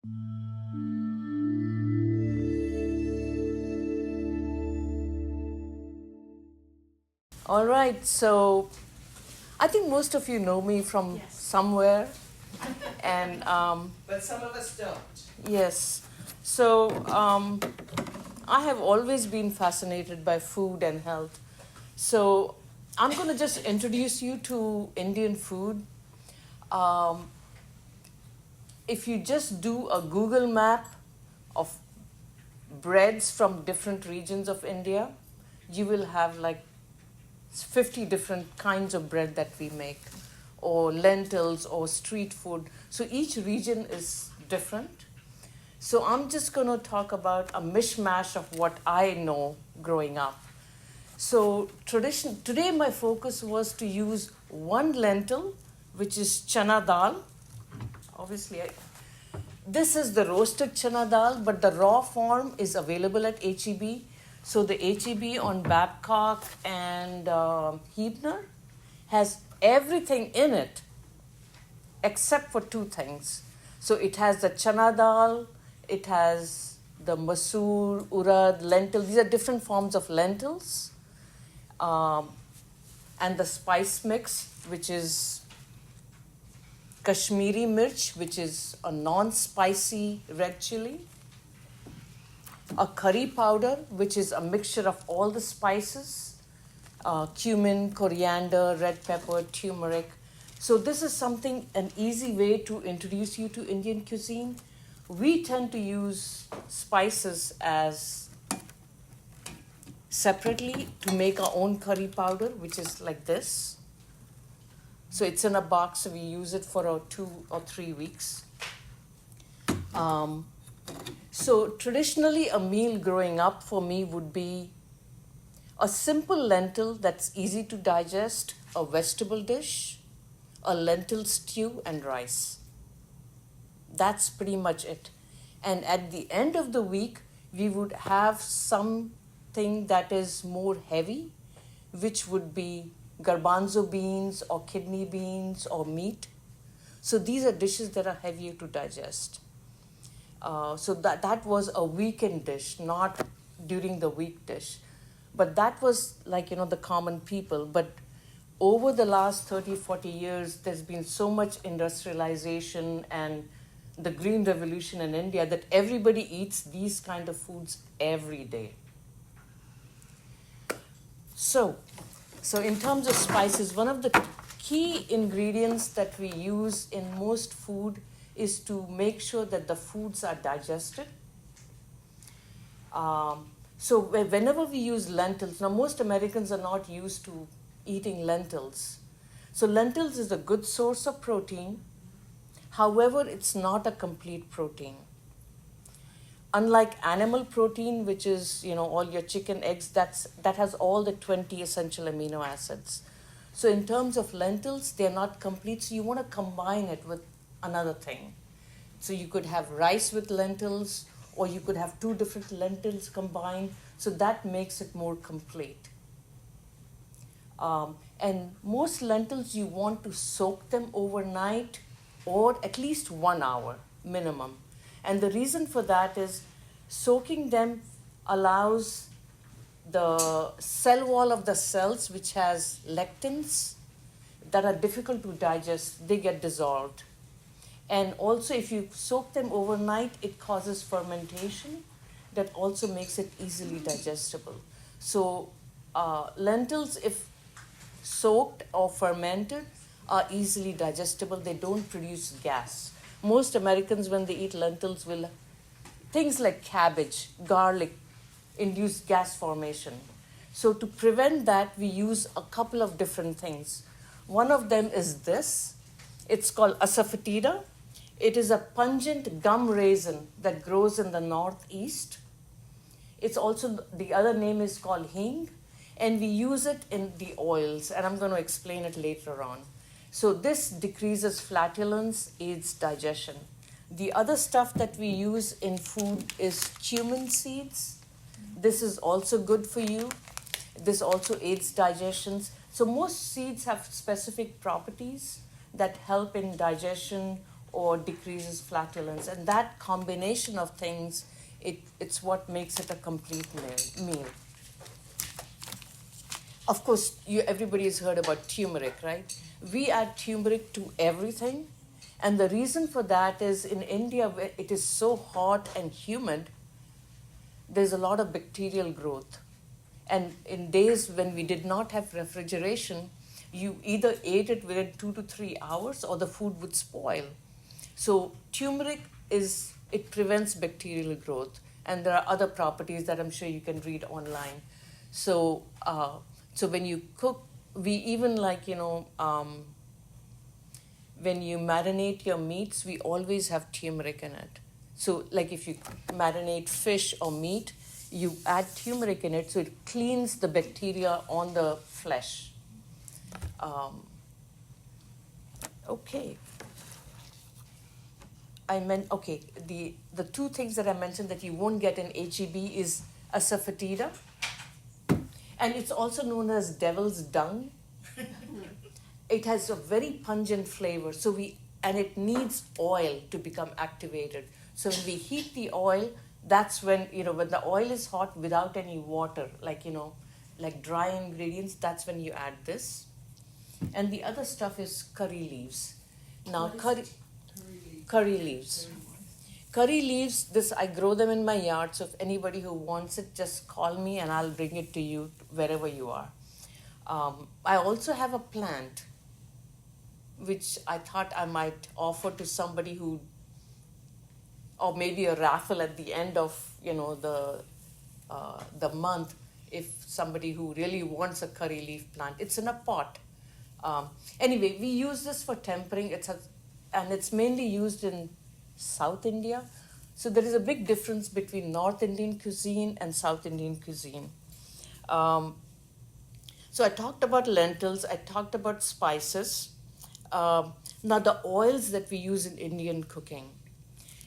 All right, so I think most of you know me from somewhere, and But some of us don't. yes, so I have always been fascinated by food and health. So I'm going to just introduce you to Indian food. Um, if you just do a Google map of breads from different regions of India, you will have like 50 different kinds of bread that we make, or lentils, or street food. So each region is different. So I'm just going to talk about a mishmash of what I know growing up. So today my focus was to use one lentil, which is chana dal. Obviously, this is the roasted chana dal, but the raw form is available at HEB. So the HEB on Babcock and Hebner has everything in it except for two things. So it has the chana dal, it has the masoor, urad, lentil. These are different forms of lentils. Um, and the spice mix, which is Kashmiri mirch, which is a non-spicy red chili, a curry powder, which is a mixture of all the spices, cumin, coriander, red pepper, turmeric. So this is something, an easy way to introduce you to Indian cuisine. We tend to use spices as separately to make our own curry powder, which is like this. So it's in a box, so we use it for 2 or 3 weeks. So traditionally, a meal growing up for me would be a simple lentil that's easy to digest, a vegetable dish, a lentil stew, and rice. That's pretty much it. And at the end of the week, we would have something that is more heavy, which would be garbanzo beans or kidney beans or meat. So these are dishes that are heavier to digest. So that was a weekend dish, not during the week dish. But that was like, the common people. But over the last 30, 40 years, there's been so much industrialization and the green revolution in India that everybody eats these kind of foods every day. So in terms of spices, one of the key ingredients that we use in most food is to make sure that the foods are digested. So whenever we use lentils, now most Americans are not used to eating lentils. So lentils is a good source of protein. However, it's not a complete protein. Unlike animal protein, which is, all your chicken, eggs, that has all the 20 essential amino acids. So in terms of lentils, they're not complete, so you want to combine it with another thing. So you could have rice with lentils, or you could have two different lentils combined, so that makes it more complete. And most lentils, you want to soak them overnight or at least 1 hour minimum. And the reason for that is soaking them allows the cell wall of the cells, which has lectins that are difficult to digest, they get dissolved. And also, if you soak them overnight, it causes fermentation that also makes it easily digestible. So lentils, if soaked or fermented, are easily digestible. They don't produce gas. Most Americans, when they eat lentils, will things like cabbage, garlic, induce gas formation. So to prevent that, we use a couple of different things. One of them is this. It's called asafoetida. It is a pungent gum raisin that grows in the northeast. It's also, the other name is called hing, and we use it in the oils, and I'm going to explain it later on. So this decreases flatulence, aids digestion. The other stuff that we use in food is cumin seeds. This is also good for you. This also aids digestion. So most seeds have specific properties that help in digestion or decreases flatulence. And that combination of things, it's what makes it a complete meal. Of course, everybody has heard about turmeric, right? We add turmeric to everything. And the reason for that is in India, where it is so hot and humid, there's a lot of bacterial growth. And in days when we did not have refrigeration, you either ate it within 2 to 3 hours or the food would spoil. So turmeric it prevents bacterial growth. And there are other properties that I'm sure you can read online. So, so when you cook, we even when you marinate your meats, we always have turmeric in it. So like if you marinate fish or meat, you add turmeric in it so it cleans the bacteria on the flesh. Okay. The two things that I mentioned that you won't get in HEB is asafoetida, and it's also known as devil's dung. It has a very pungent flavor, and it needs oil to become activated. So when we heat the oil, that's when the oil is hot without any water, like dry ingredients, that's when you add this. And the other stuff is curry leaves. Now curry leaves. Curry leaves, I grow them in my yard, so if anybody who wants it, just call me and I'll bring it to you wherever you are. I also have a plant which I thought I might offer to somebody or maybe a raffle at the end of the month, if somebody who really wants a curry leaf plant. It's in a pot. Anyway, we use this for tempering. And it's mainly used in South India. So there is a big difference between North Indian cuisine and South Indian cuisine. So I talked about lentils, I talked about spices. Now the oils that we use in Indian cooking.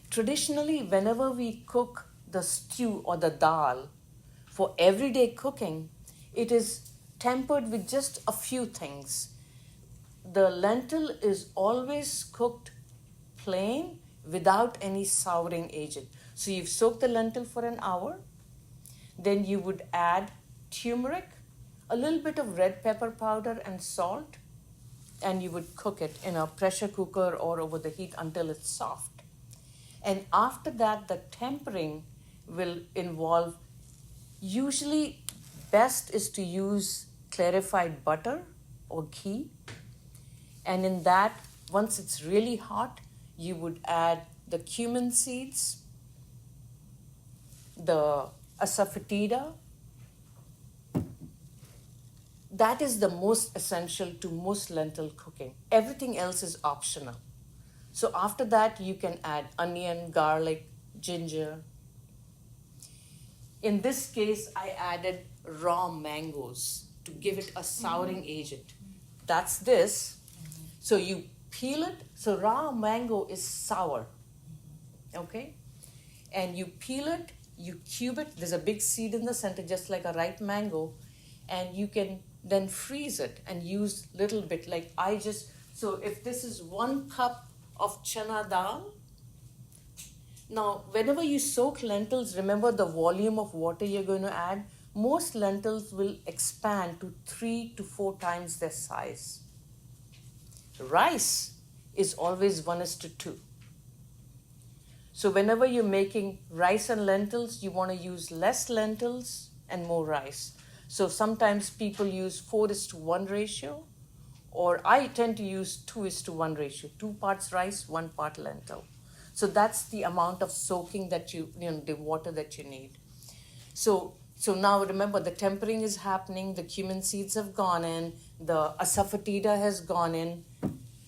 Traditionally, whenever we cook the stew or the dal for everyday cooking, it is tempered with just a few things. The lentil is always cooked plain without any souring agent. So you've soaked the lentil for an hour, then you would add turmeric, a little bit of red pepper powder and salt, and you would cook it in a pressure cooker or over the heat until it's soft. And after that, the tempering will involve, usually best is to use clarified butter or ghee. And in that, once it's really hot, you would add the cumin seeds, the asafoetida. That is the most essential to most lentil cooking. Everything else is optional. So after that, you can add onion, garlic, ginger. In this case, I added raw mangoes to give it a souring agent. That's this. So you peel it. So raw mango is sour, okay? And you peel it, you cube it. There's a big seed in the center, just like a ripe mango. And you can then freeze it and use little bit. So if this is 1 cup of chana dal, now whenever you soak lentils, remember the volume of water you're going to add. Most lentils will expand to 3 to 4 times their size. Rice is always 1:2. So whenever you're making rice and lentils, you want to use less lentils and more rice. So sometimes people use 4:1 ratio, or I tend to use 2:1 ratio, 2 parts rice, 1 part lentil. So that's the amount of soaking that the water that you need. So now remember, the tempering is happening, the cumin seeds have gone in, the asafoetida has gone in.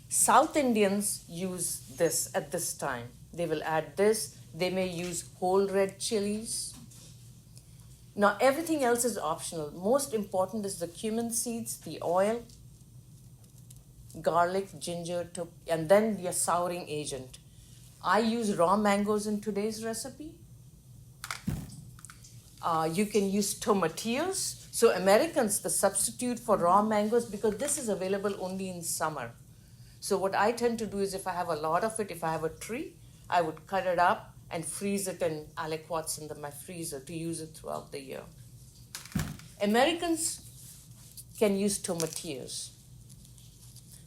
South Indians use this at this time. They will add this. They may use whole red chilies. Now everything else is optional. Most important is the cumin seeds, the oil, garlic, ginger, and then your souring agent. I use raw mangoes in today's recipe. You can use tomatillos. So Americans, the substitute for raw mangoes, because this is available only in summer. So what I tend to do is if I have a lot of it, if I have a tree, I would cut it up and freeze it in aliquots in my freezer to use it throughout the year. Americans can use tomatillos.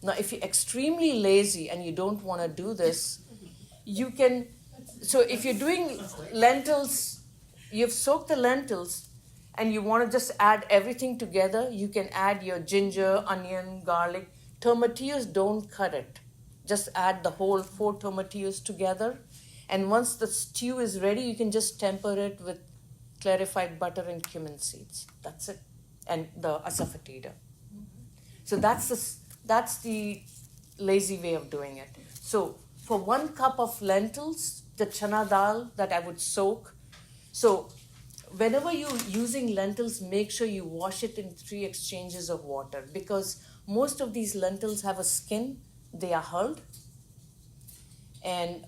Now, if you're extremely lazy and you don't want to do this, you can, so if you're doing lentils, you've soaked the lentils and you want to just add everything together, you can add your ginger, onion, garlic. Tomatillos, don't cut it. Just add the whole 4 tomatillos together. And once the stew is ready, you can just temper it with clarified butter and cumin seeds. That's it. And the asafoetida. So that's the lazy way of doing it. So for 1 cup of lentils, the chana dal that I would soak. So whenever you're using lentils, make sure you wash it in 3 exchanges of water, because most of these lentils have a skin. They are hulled. And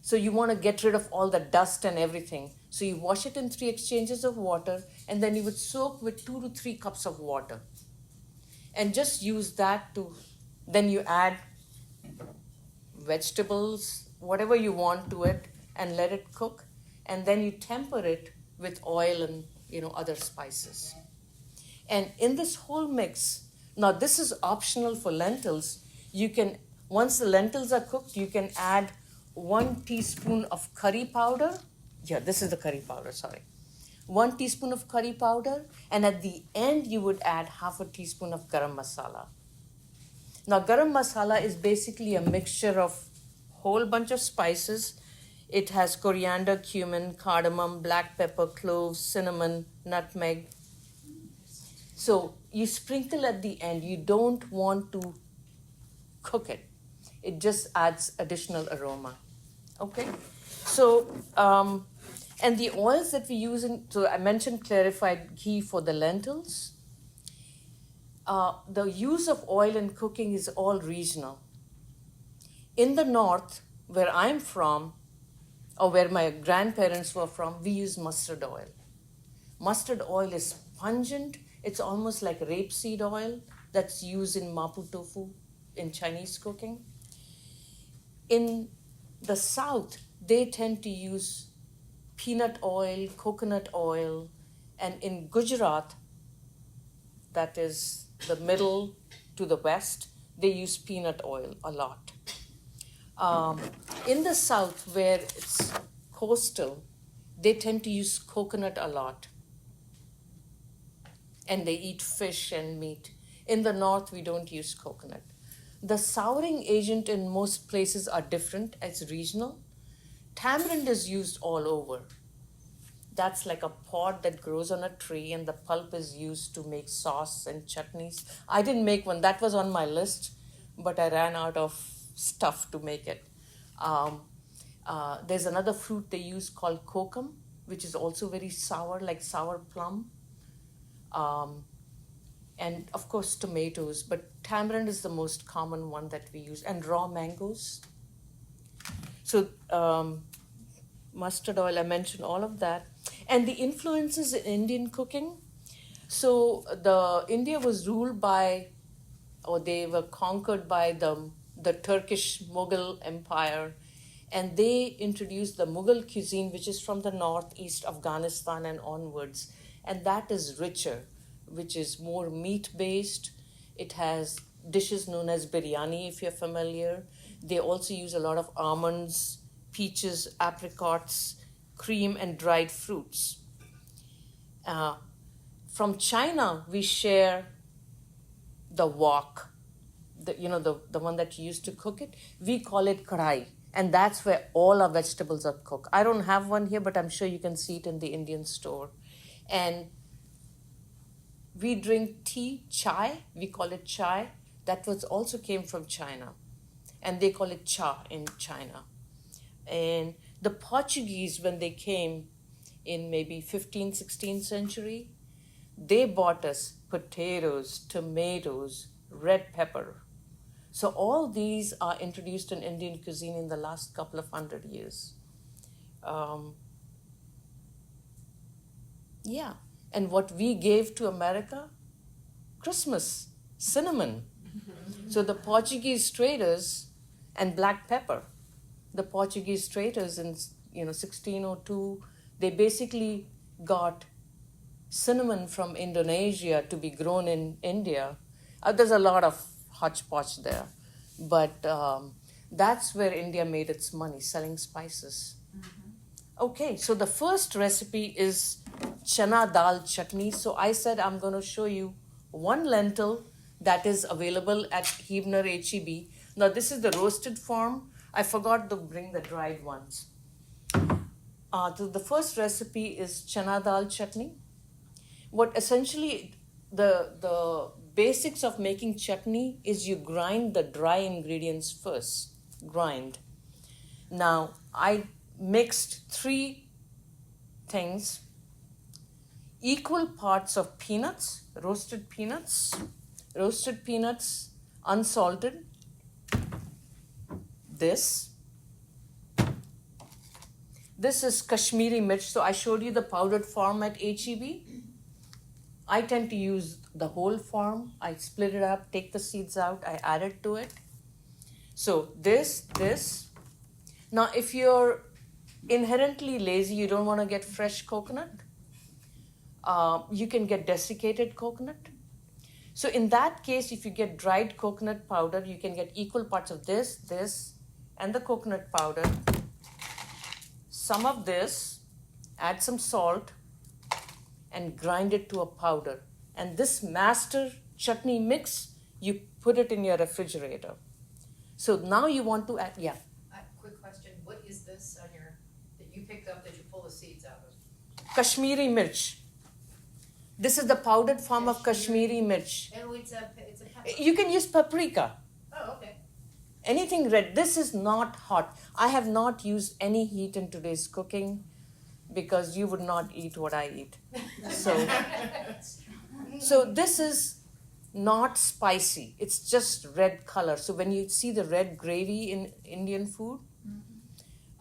so you want to get rid of all the dust and everything. So you wash it in 3 exchanges of water, and then you would soak with 2 to 3 cups of water. And just use that to, then you add vegetables, whatever you want to it, and let it cook. And then you temper it with oil and other spices. And in this whole mix, now this is optional for lentils. You can, once the lentils are cooked, you can add 1 teaspoon of curry powder. Yeah, this is the curry powder, sorry. 1 teaspoon of curry powder, and at the end you would add half a teaspoon of garam masala. Now garam masala is basically a mixture of whole bunch of spices. It has coriander, cumin, cardamom, black pepper, cloves, cinnamon, nutmeg. So you sprinkle at the end. You don't want to cook it. It just adds additional aroma. Okay? So, and the oils that we use so I mentioned clarified ghee for the lentils. The use of oil in cooking is all regional. In the north, where I'm from, or where my grandparents were from, we use mustard oil. Mustard oil is pungent. It's almost like rapeseed oil that's used in mapo tofu in Chinese cooking. In the south, they tend to use peanut oil, coconut oil, and in Gujarat, that is the middle to the west, they use peanut oil a lot. In the south, where it's coastal, they tend to use coconut a lot. And they eat fish and meat. In the north, we don't use coconut. The souring agent in most places are different. It's regional. Tamarind is used all over. That's like a pod that grows on a tree, and the pulp is used to make sauce and chutneys. I didn't make one. That was on my list, but I ran out of stuff to make it. There's another fruit they use called kokum, which is also very sour, like sour plum. And of course tomatoes, but tamarind is the most common one that we use, and raw mangoes. So mustard oil, I mentioned all of that. And the influences in Indian cooking. So India was ruled by, or they were conquered by the Turkish Mughal Empire, and they introduced the Mughal cuisine, which is from the northeast Afghanistan and onwards, and that is richer, which is more meat-based. It has dishes known as biryani, if you're familiar. They also use a lot of almonds, peaches, apricots, cream, and dried fruits. From China, we share the wok, the one that you use to cook it. We call it kadai, and that's where all our vegetables are cooked. I don't have one here, but I'm sure you can see it in the Indian store. And we drink tea, chai, we call it chai. That was also came from China. And they call it cha in China. And the Portuguese, when they came in maybe 15th, 16th century, they bought us potatoes, tomatoes, red pepper. So all these are introduced in Indian cuisine in the last couple of 100 years. Yeah. And what we gave to America? Christmas, cinnamon. So the Portuguese traders and black pepper, the Portuguese traders in 1602, they basically got cinnamon from Indonesia to be grown in India. There's a lot of hodgepodge there, but that's where India made its money, selling spices. Okay, so the first recipe is chana dal chutney. So I said I'm going to show you one lentil that is available at Hebner HEB. Now this is the roasted form. I forgot to bring the dried ones. The first recipe is chana dal chutney. What essentially the basics of making chutney is you grind the dry ingredients first. Grind. Now I mixed 3 things: equal parts of peanuts, roasted peanuts, unsalted. This is Kashmiri mirch. So I showed you the powdered form at HEB. I tend to use the whole form. I split it up, take the seeds out, I add it to it. So this. Now if you're inherently lazy, you don't want to get fresh coconut, you can get desiccated coconut. So in that case, if you get dried coconut powder, you can get equal parts of this, and the coconut powder. Some of this, add some salt, and grind it to a powder. And this master chutney mix, you put it in your refrigerator. So now you want to add, Quick question, what is this on that you picked up that you pull the seeds out of? Kashmiri mirch. This is the powdered form of Kashmiri mirch. Oh, it's a pepper. You can use paprika. Oh, okay. Anything red. This is not hot. I have not used any heat in today's cooking because you would not eat what I eat. So this is not spicy. It's just red color. So when you see the red gravy in Indian food,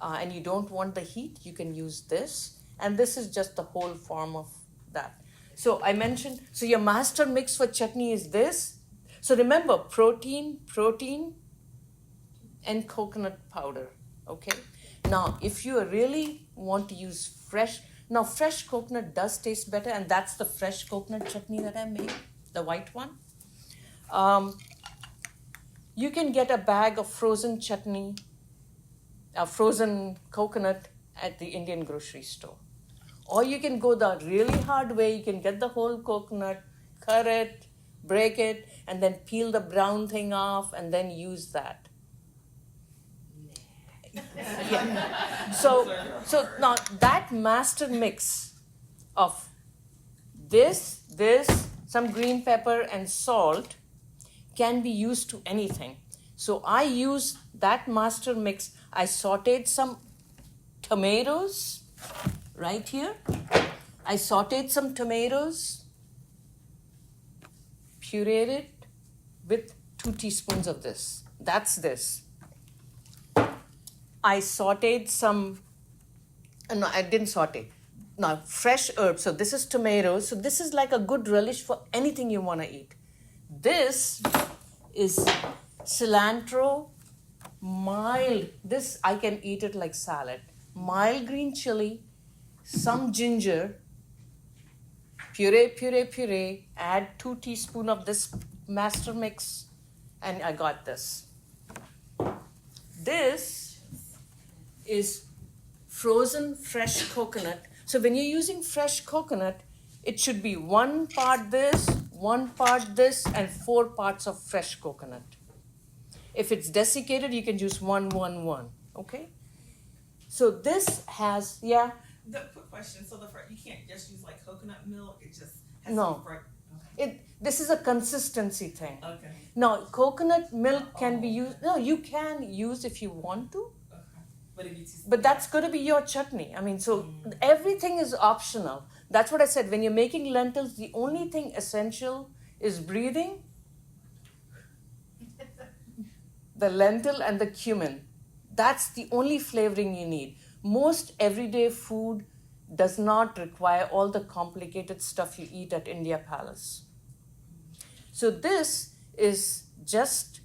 and you don't want the heat, you can use this. And this is just the whole form of that. So I mentioned, so your master mix for chutney is this. So remember, protein, and coconut powder, okay? Now, if you really want to use fresh coconut does taste better, and that's the fresh coconut chutney that I made, the white one. You can get a bag of frozen chutney, frozen coconut at the Indian grocery store. Or you can go the really hard way. You can get the whole coconut, cut it, break it, and then peel the brown thing off and then use that. Yeah. So now that master mix of this, some green pepper and salt can be used to anything. So I use that master mix. I sauteed some tomatoes right here. I sauteed some tomatoes, pureed it with 2 teaspoons of this. That's this. I sauteed some, no, I didn't saute. Now, fresh herbs. So this is tomatoes. So this is like a good relish for anything you want to eat. This is cilantro, mild. This, I can eat it like salad. Mild green chili, some ginger, puree. Add 2 teaspoons of this master mix, and I got this. This is frozen fresh coconut. So when you're using fresh coconut, it should be 1 part this, 1 part this, and 4 parts of fresh coconut. If it's desiccated, you can use 1, 1, 1. Okay? So this has, The quick question. So you can't just use like coconut milk. It just has No. Okay. This is a consistency thing. Okay. Now, coconut milk can be used. No, you can use if you want to. Okay. But that's going to be your chutney. I mean, so everything is optional. That's what I said. When you're making lentils, the only thing essential is breathing, the lentil, and the cumin. That's the only flavoring you need. Most everyday food does not require all the complicated stuff you eat at India Palace. So this is just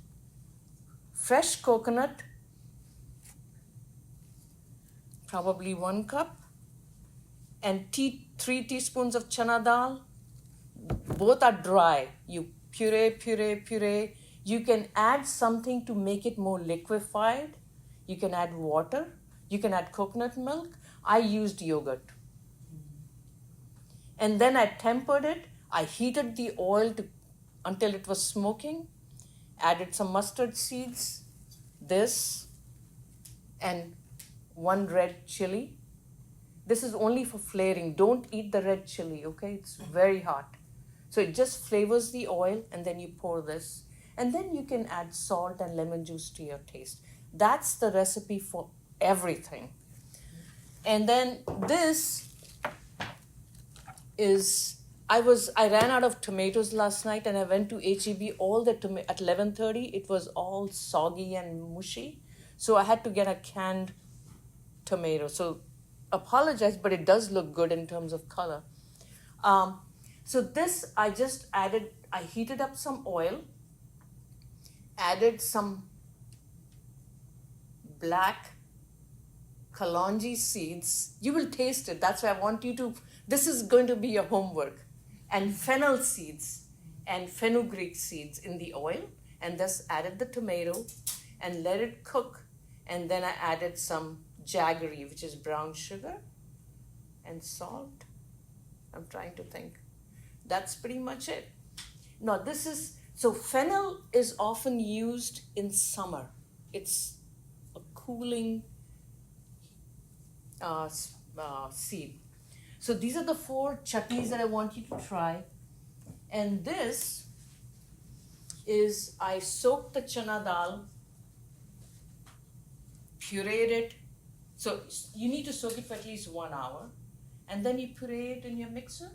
fresh coconut, probably 1 cup, and 3 teaspoons of chana dal. Both are dry. You puree. You can add something to make it more liquefied. You can add water. You can add coconut milk. I used yogurt. And then I tempered it. I heated the oil until it was smoking. Added some mustard seeds, this, and 1 red chili. This is only for flavoring. Don't eat the red chili, okay? It's very hot. So it just flavors the oil, and then you pour this. And then you can add salt and lemon juice to your taste. That's the recipe for everything. And then this is, I ran out of tomatoes last night, and I went to H-E-B. At 11:30, it was all soggy and mushy. So I had to get a canned tomato. So apologize, but it does look good in terms of color. So this, I heated up some oil, added some black kalonji seeds. You will taste it. That's why I want you to, this is going to be your homework. And fennel seeds and fenugreek seeds in the oil. And thus added the tomato and let it cook. And then I added some jaggery, which is brown sugar, and salt. I'm trying to think. That's pretty much it. Now so fennel is often used in summer. It's a cooling seed. So these are the 4 chutneys that I want you to try. And this is, I soaked the chana dal, pureed it. So you need to soak it for at least 1 hour. And then you puree it in your mixer.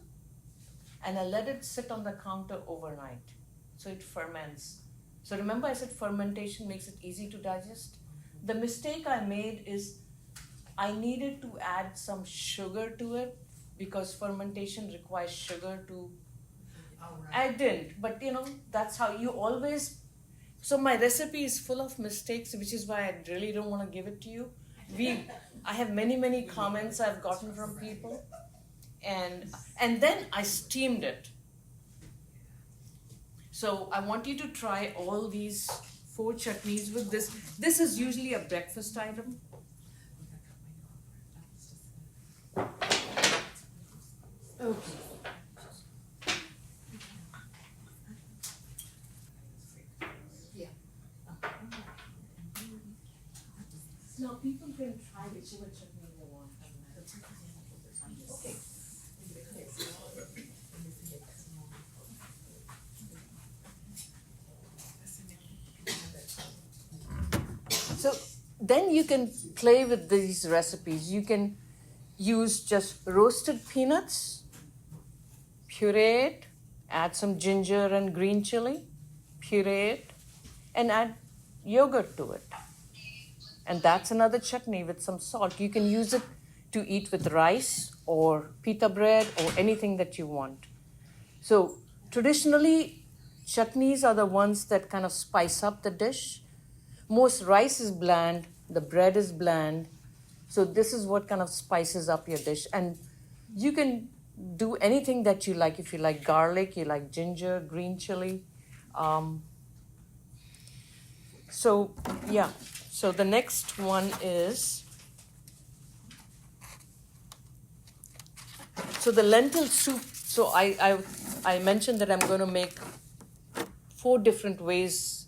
And I let it sit on the counter overnight. So it ferments. So remember I said fermentation makes it easy to digest? The mistake I made is I needed to add some sugar to it because fermentation requires sugar to... I didn't, but that's how you always... So my recipe is full of mistakes, which is why I really don't want to give it to you. I have many comments I've gotten from people. And then I steamed it. So I want you to try all these 4 chutneys with this. This is usually a breakfast item. Okay. Yeah. Now people can try whichever chutney they want. Okay. So then you can play with these recipes. You can use just roasted peanuts, puree it, add some ginger and green chili, puree it, and add yogurt to it. And that's another chutney with some salt. You can use it to eat with rice or pita bread or anything that you want. So traditionally, chutneys are the ones that kind of spice up the dish. Most rice is bland, the bread is bland. So this is what kind of spices up your dish. And you can do anything that you like. If you like garlic, you like ginger, green chili. So the next one is, so the lentil soup. So I mentioned that I'm going to make 4 different ways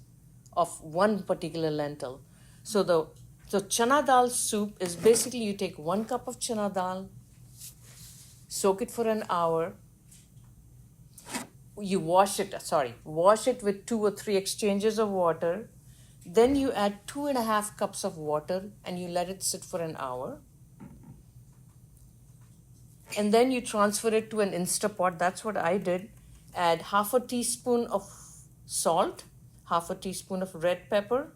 of one particular lentil. So chana dal soup is basically you take 1 cup of chana dal, soak it for an hour. You wash it with 2 or 3 exchanges of water. Then you add 2.5 cups of water and you let it sit for an hour. And then you transfer it to an Instapot. That's what I did. Add 1/2 teaspoon of salt, 1/2 teaspoon of red pepper,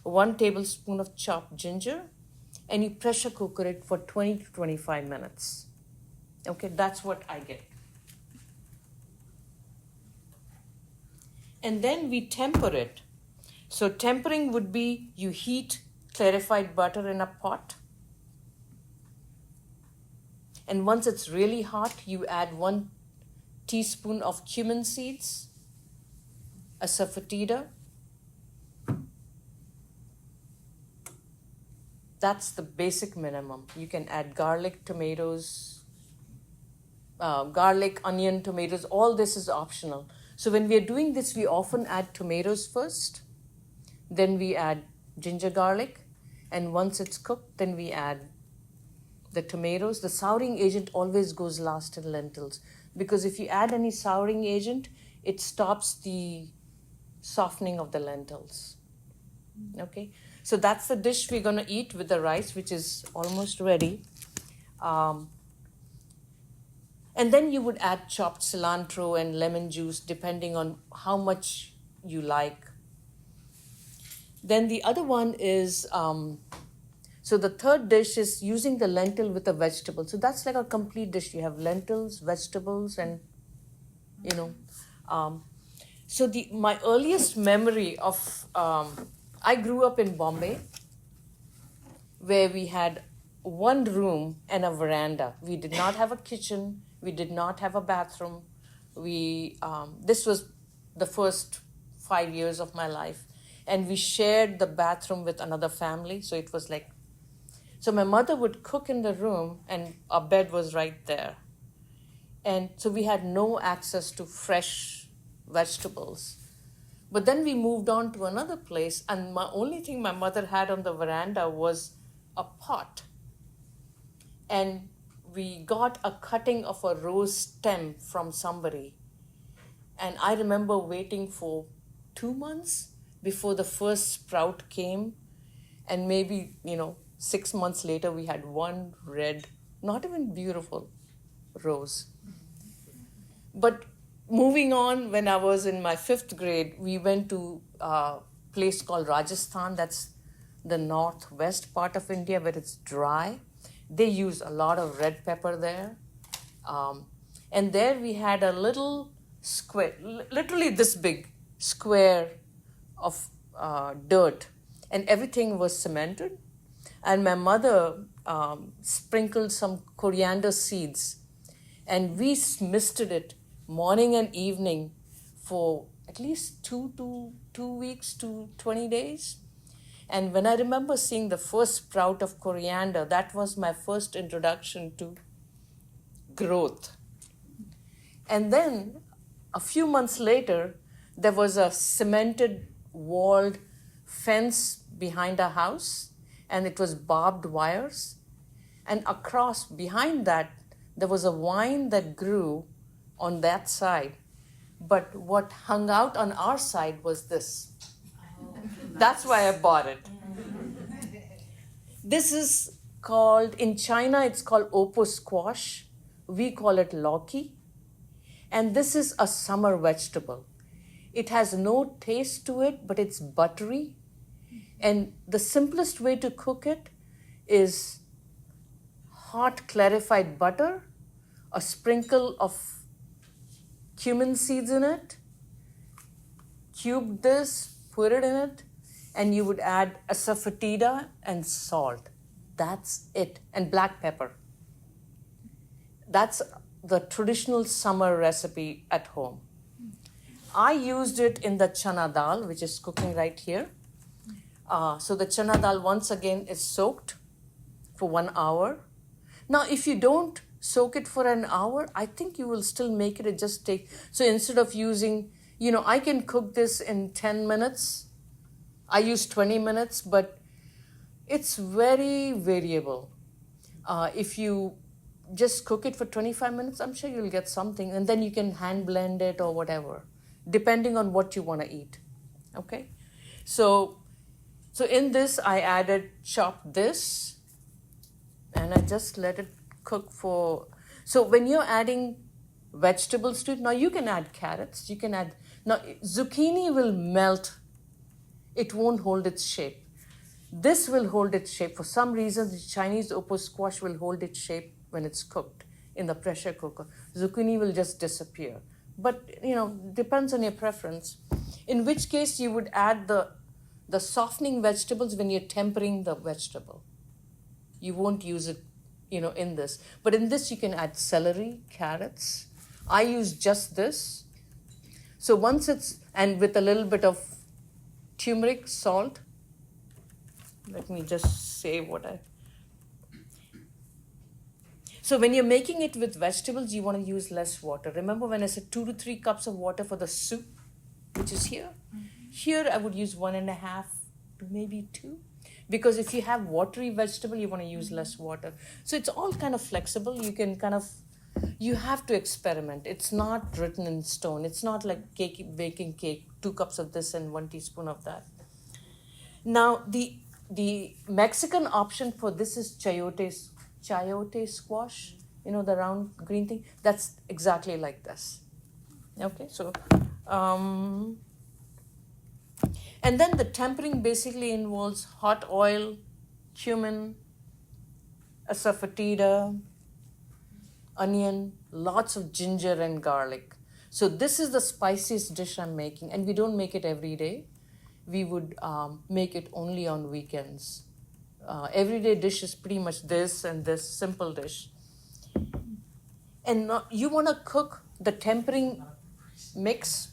1 tablespoon of chopped ginger, and you pressure cooker it for 20 to 25 minutes. Okay, that's what I get. And then we temper it. So tempering would be you heat clarified butter in a pot. And once it's really hot, you add 1 teaspoon of cumin seeds, a safatida. That's the basic minimum. You can add garlic, tomatoes, garlic, onion, tomatoes. All this is optional. So when we are doing this, we often add tomatoes first. Then we add ginger garlic. And once it's cooked, then we add the tomatoes. The souring agent always goes last in lentils, because if you add any souring agent, it stops the softening of the lentils. Okay, so that's the dish we're gonna eat with the rice, which is almost ready. And then you would add chopped cilantro and lemon juice, depending on how much you like. Then the other one is, so the third dish is using the lentil with a vegetable. So that's like a complete dish. You have lentils, vegetables, and, you know. So my earliest memory of, I grew up in Bombay, where we had 1 room and a veranda. We did not have a kitchen. We did not have a bathroom. This was the first 5 years of my life. And we shared the bathroom with another family. So it was like, so my mother would cook in the room and our bed was right there. And so we had no access to fresh vegetables. But then we moved on to another place, and my only thing my mother had on the veranda was a pot. And we got a cutting of a rose stem from somebody. And I remember waiting for 2 months before the first sprout came. And maybe, 6 months later, we had 1 red, not even beautiful, rose. But moving on, when I was in my 5th grade, we went to a place called Rajasthan. That's the northwest part of India, where it's dry. They use a lot of red pepper there. And there we had a little square, literally this big square of dirt. And everything was cemented. And my mother sprinkled some coriander seeds. And we misted it morning and evening for at least 2 weeks to 20 days. And when I remember seeing the first sprout of coriander, that was my first introduction to growth. And then a few months later, there was a cemented walled fence behind our house, and it was barbed wires. And across behind that, there was a vine that grew on that side. But what hung out on our side was this. That's why I bought it. This is called, in China, it's called opo squash. We call it lauki. And this is a summer vegetable. It has no taste to it, but it's buttery. And the simplest way to cook it is hot clarified butter, a sprinkle of cumin seeds in it, cube this, put it in it, and you would add asafoetida and salt. That's it. And black pepper. That's the traditional summer recipe at home. I used it in the chana dal, which is cooking right here. So the chana dal, once again, is soaked for 1 hour. Now, if you don't soak it for an hour, I think you will still make it. It just take. So instead of using, I can cook this in 10 minutes. I use 20 minutes, but it's very variable. If you just cook it for 25 minutes, I'm sure you'll get something. And then you can hand blend it or whatever, depending on what you want to eat. Okay? So in this, I chopped this, and I just let it cook for. So when you're adding vegetables to it, now you can add carrots, now zucchini will melt. It won't hold its shape. This will hold its shape. For some reason, the Chinese opo squash will hold its shape when it's cooked in the pressure cooker. Zucchini will just disappear. But, depends on your preference. In which case you would add the softening vegetables when you're tempering the vegetable. You won't use it, in this. But in this you can add celery, carrots. I use just this. So once and with a little bit of turmeric, salt. Let me just say So when you're making it with vegetables, you want to use less water. Remember when I said 2 to 3 cups of water for the soup, which is here? Here I would use 1.5 to maybe 2. Because if you have watery vegetable, you want to use less water. So it's all kind of flexible. You have to experiment. It's not written in stone. It's not like baking cake, 2 cups of this and 1 teaspoon of that. Now, the Mexican option for this is chayote squash, the round green thing. That's exactly like this. Okay, so, and then the tempering basically involves hot oil, cumin, asafoetida, onion, lots of ginger and garlic. So this is the spiciest dish I'm making, and we don't make it every day. We would make it only on weekends. Everyday dish is pretty much this and this simple dish. And you want to cook the tempering mix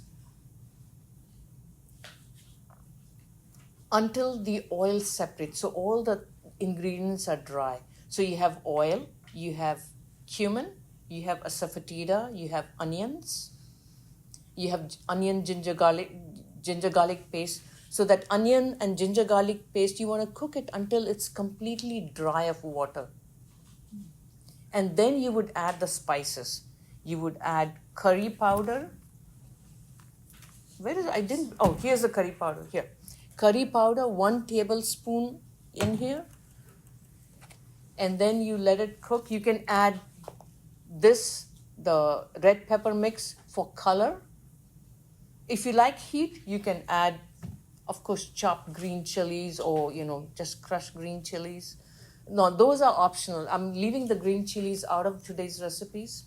until the oil separates. So all the ingredients are dry. So you have oil, you have cumin, you have asafoetida, you have onions, you have onion, ginger, garlic paste. So that onion and ginger garlic paste, you want to cook it until it's completely dry of water. And then you would add the spices. You would add curry powder. Here's the curry powder, here. Curry powder, 1 tablespoon in here. And then you let it cook. You can add the red pepper mix for color. If you like heat, you can add, of course, chopped green chilies or, just crushed green chilies. No, those are optional. I'm leaving the green chilies out of today's recipes.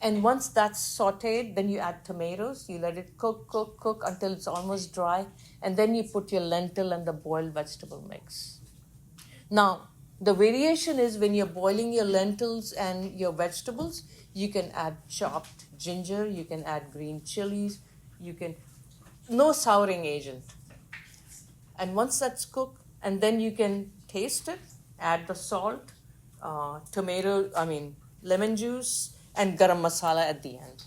And once that's sauteed, then you add tomatoes. You let it cook until it's almost dry. And then you put your lentil and the boiled vegetable mix. Now, the variation is when you're boiling your lentils and your vegetables, you can add chopped ginger, you can add green chilies, no souring agent. And once that's cooked, and then you can taste it, add the salt, lemon juice, and garam masala at the end.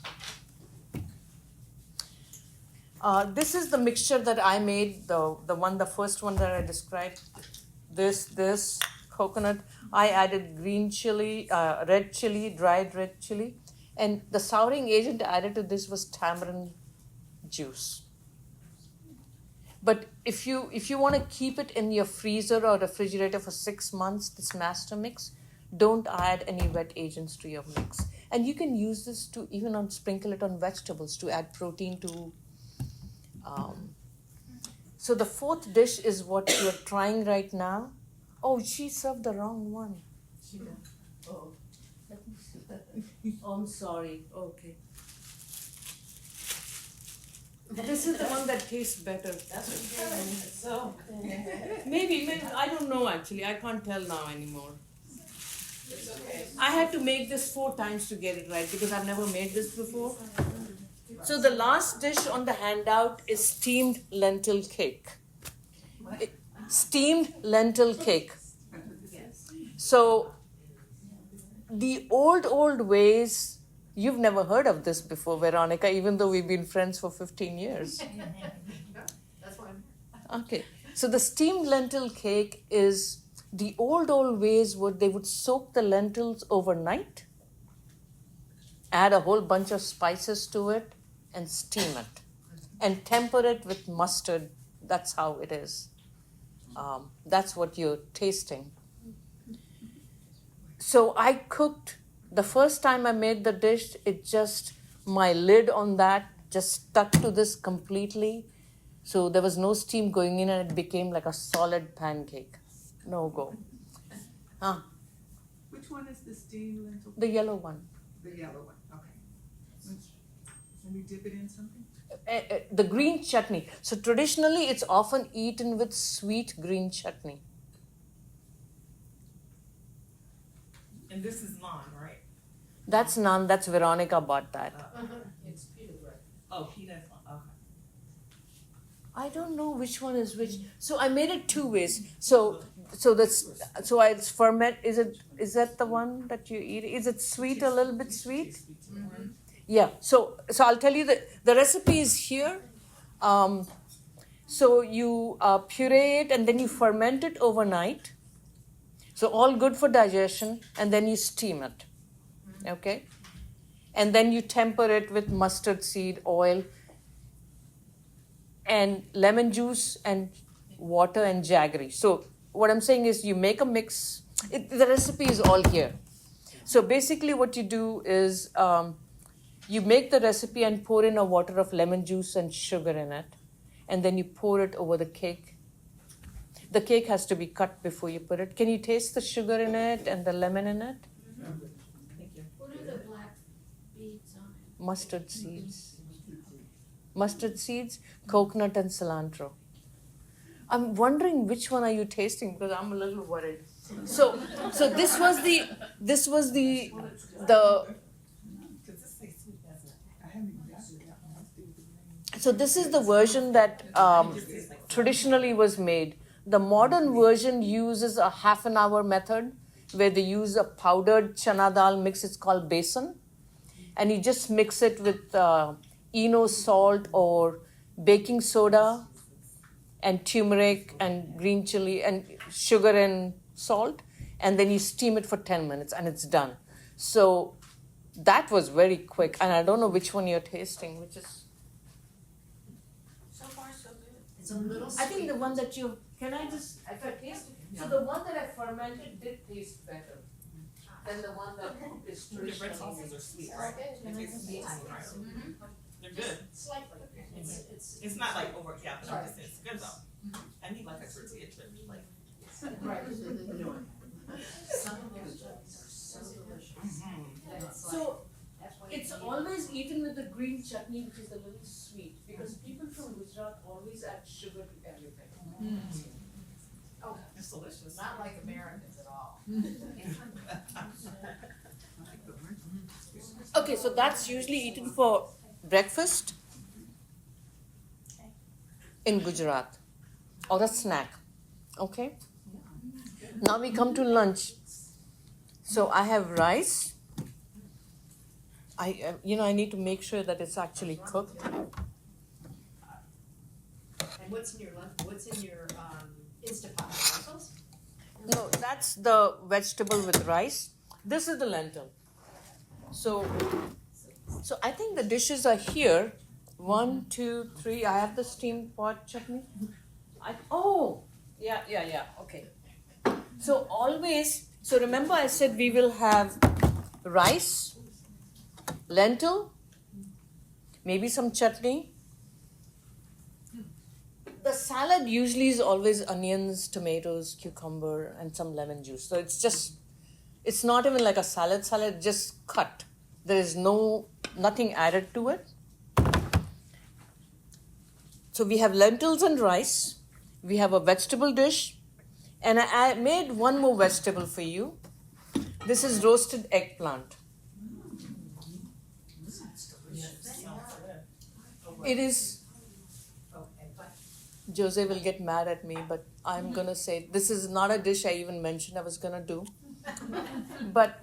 This is the mixture that I made, the first one that I described. This coconut. I added green chili, red chili, dried red chili, and the souring agent added to this was tamarind juice. But if you want to keep it in your freezer or refrigerator for 6 months, this master mix, don't add any wet agents to your mix. And you can use this to even sprinkle it on vegetables to add protein to. So the 4th dish is what you're trying right now. Oh, she served the wrong one. She did. Oh. Let me see. Oh, I'm sorry. Okay. This is the one that tastes better. That's what you gave me. So. Maybe, I don't know actually. I can't tell now anymore. It's okay. I had to make this 4 times to get it right because I've never made this before. So the last dish on the handout is steamed lentil cake. Steamed lentil cake. So the old ways, you've never heard of this before, Veronica, even though we've been friends for 15 years. That's why I'm here. Okay, so the steamed lentil cake is the old ways where they would soak the lentils overnight, add a whole bunch of spices to it, and steam it, and temper it with mustard. That's how it is. That's what you're tasting. So I cooked, the first time I made the dish, my lid on that just stuck to this completely. So there was no steam going in and it became like a solid pancake. No go. Which one is the steamed lentil? The yellow one. The yellow one, okay. And you dip it in something? The green chutney. So traditionally, it's often eaten with sweet green chutney. And this is naan, right? That's naan. That's Veronica bought that. It's pita bread. Oh, peanuts. Okay. I don't know which one is which. So I made it two ways. So I ferment. Is that the one that you eat? Is it sweet? A little bit sweet? Mm-hmm. Yeah. So I'll tell you the recipe is here. So you puree it and then you ferment it overnight. So all good for digestion, and then you steam it. Okay. And then you temper it with mustard seed oil and lemon juice and water and jaggery. So what I'm saying is you make a mix. The recipe is all here. So basically what you do is you make the recipe and pour in a water of lemon juice and sugar in it. And then you pour it over the cake. The cake has to be cut before you put it. Can you taste the sugar in it and the lemon in it? Thank you. What are the black beads on it? Mustard seeds. Mustard seeds, coconut, and cilantro. I'm wondering which one are you tasting because I'm a little worried. So this was the Because this say sweet, doesn't it? I haven't even gotten that one. I'll stick with the green. so this is the version that traditionally was made. The modern version uses a half an hour method where they use a powdered chana dal mix. It's called besan, and you just mix it with Eno salt or baking soda and turmeric and green chili and sugar and salt, and then you steam it for 10 minutes and it's done. So that was very quick, and I don't know which one you're tasting, which is. So far, so good. It's a little I think sweet. the one that you can I just if I taste it. So the one that I fermented did taste better than the one that is The red traditional. sauces are sweet, right? They taste sweet, right? Mhm. They're good. Slightly. It's not like overcapped, but I'm just saying it's good though. I need like a tortilla chip, like. Right. Some of those chips are so delicious. That's like- So that's why it's you eat always eaten with the green chutney, which is a little sweet, because people from Gujarat always add sugar to everything. Oh, It's delicious. not like Americans at all. Okay, so that's usually eaten for breakfast in Gujarat or a snack. Okay. Now we come to lunch. So I have rice. I need to make sure that it's actually cooked. And what's in your lunch, what's in your, Instapot, lentils? No, that's the vegetable with rice. This is the lentil. So I think the dishes are here. 1, 2, 3. I have the steamed pot chutney. Yeah. Okay. So remember I said we will have rice, lentil, maybe some chutney. The salad usually is always onions, tomatoes, cucumber, and some lemon juice. So it's not even like a salad, just cut. There is nothing added to it. So we have lentils and rice. We have a vegetable dish. And I made one more vegetable for you. This is roasted eggplant. It is, Okay, but Jose will get mad at me, but I'm gonna say this is not a dish I even mentioned I was gonna do. But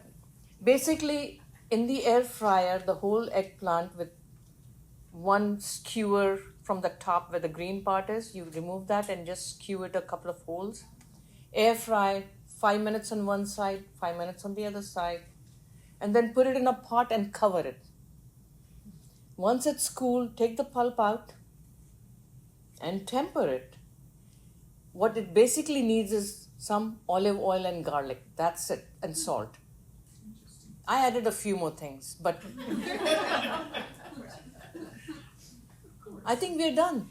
basically, in the air fryer, the whole eggplant with one skewer from the top where the green part is, you remove that and just skew it a couple of holes. Air fry 5 minutes on one side, 5 minutes on the other side, and then put it in a pot and cover it. Once it's cool, take the pulp out and temper it. What it basically needs is some olive oil and garlic. That's it, and salt. I added a few more things, but I think we're done.